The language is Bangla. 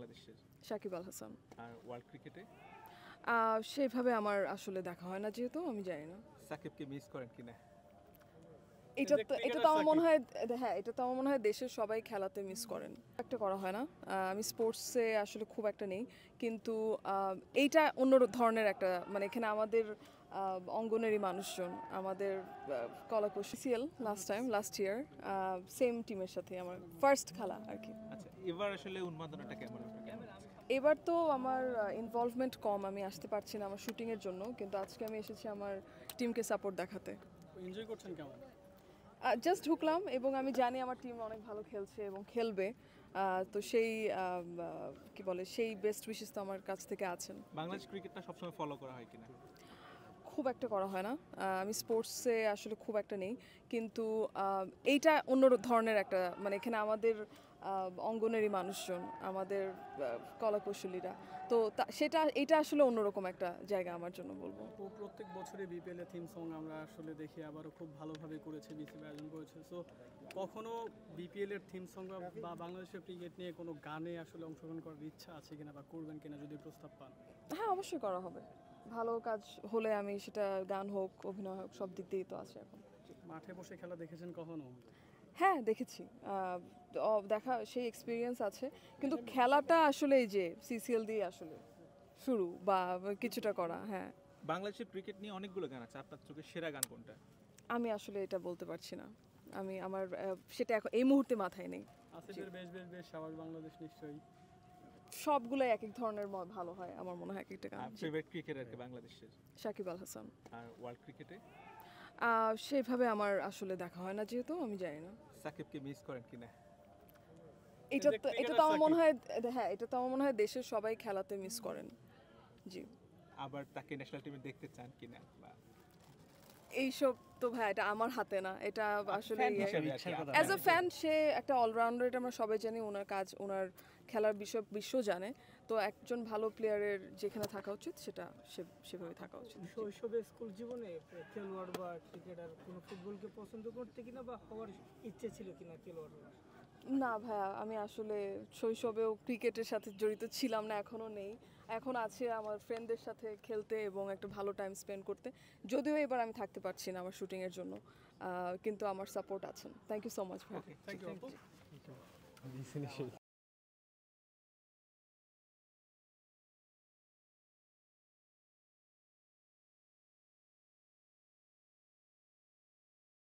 বাংলাদেশের? সাকিব আল হাসান। আর ওয়ার্ল্ড ক্রিকেটে? সেভাবে আমার আসলে দেখা হয় না, যেহেতু আমি জানি না। সাকিবকে মিস করেন কিনা? এটা তো আমার মনে হয়, হ্যাঁ, এটা তো আমার মনে হয় দেশের সবাই খেলাতে মিস করেন। একটা করা হয় না, আমি স্পোর্টসে আসলে খুব একটা নেই, কিন্তু এইটা অন্য ধরনের একটা, মানে এখানে আমাদের অঙ্গনেরই মানুষজন, আমাদের কলাকুশলী সিএল লাস্ট ইয়ার সেম টিমের সাথে আমার ফার্স্ট খেলা আর কি। আচ্ছা, এবার আসলে উন্মাদনাটা কেমন কেমন? এবার তো আমার ইনভলভমেন্ট কম, আমি আসতে পারছি না আমার শুটিংয়ের জন্য, কিন্তু আজকে আমি এসেছি আমার টিমকে সাপোর্ট দেখাতে। এনজয় করছেন কেমন? জাস্ট ঢুকলাম এবং আমি জানি আমার টিম অনেক ভালো খেলছে এবং খেলবে, তো সেই কি বলে, সেই বেস্ট উইশেস তো আমার কাছ থেকে আছেন। বাংলাদেশ ক্রিকেটটা সবসময় ফলো করা হয় কিনা? খুব একটা করা হয় না, আমি স্পোর্টসে আসলে খুব একটা নেই, কিন্তু এইটা অন্য ধরনের একটা, মানে এখানে আমাদের অঙ্গনেরই মানুষজন, আমাদের কলাকুশলীরা, তো এটা আসলে অন্যরকম একটা জায়গা আমার জন্য বলবো। প্রত্যেক বছরই বিপিএল এর থিম সং আমরা আসলে দেখি, আবারও খুব ভালোভাবে করেছে, বিসিবি আয়োজন করেছে। সো কখনো বিপিএল এর থিম সং বা বাংলাদেশের ক্রিকেট নিয়ে কোনো গানে আসলে অংশগ্রহণ করার ইচ্ছা আছে কিনা বা করবেন কিনা যদি প্রস্তাব পান? হ্যাঁ, অবশ্যই করা হবে, ভালো কাজ হলে আমি সেটা গান হোক, অভিনয় হোক, সব দিক দিয়েই তো আছে এখন। মাঠে বসে খেলা দেখেছেন কখনো? হ্যাঁ, দেখেছি, দেখা সেই এক্সপিরিয়েন্স আছে, কিন্তু খেলাটা আসলে এই যে সিসিএল দিয়ে আসলে শুরু বা কিছুটা করা। হ্যাঁ, বাংলাদেশের ক্রিকেট নিয়ে অনেকগুলো গান আছে, আপনার চোখে সেরা গান কোনটা? আমি আসলে এটা বলতে পারছি না, আমার সেটা এখন এই মুহূর্তে মাথায় নেই। আসিফের বেশ বেশ বেশ সাবাস বাংলাদেশ নিশ্চয়ই। সবগুলাই এক এক ধরনের ভালো হয় আমার মনে হয়, এক একটা গান। ফেভারিট ক্রিকেটার কে বাংলাদেশের? সাকিব আল হাসান। আর ওয়ার্ল্ড ক্রিকেটে? সেভাবে আমার আসলে দেখা হয় না, যেহেতু আমি জানি না। সাকিবকে মিস করেন কিনা? এটা তো আমার মনে হয়, হ্যাঁ, এটা তো আমার মনে হয় দেশের সবাই খেলাতে মিস করেন। জি। আবার তাকে ন্যাশনাল টিমে দেখতে চান কিনা? বা এইসব তো ভাই এটা আমার হাতে না, এটা আসলে fan হিসেবে আর কি, অ্যাজ আ ফ্যান সে একটা অলরাউন্ডার, এটা আমরা সবাই জানি, ওনার কাজ, ওনার খেলার বিষয় বিশ্ব জানে, তো একজন ভালো প্লেয়ারের যেখানে থাকা উচিত সেটা সেভাবে থাকা উচিত। শৈশবে স্কুল জীবনে খেলোয়াড় বা ক্রিকেটার কোনো ফুটবলকে পছন্দ করতে কিনা বা হওয়ার ইচ্ছে ছিল কিনা খেলোয়াড়? না ভাইয়া, আমি আসলে শৈশবেও ক্রিকেটের সাথে জড়িত ছিলাম না, এখনও নেই, এখন আছে আমার ফ্রেন্ডদের সাথে খেলতে এবং একটা ভালো টাইম স্পেন্ড করতে, যদিও এবার আমি থাকতে পারছি না আমার শুটিংয়ের জন্য, কিন্তু আমার সাপোর্ট আছেন। থ্যাংক ইউ সো মাচ ভাই। Thank you.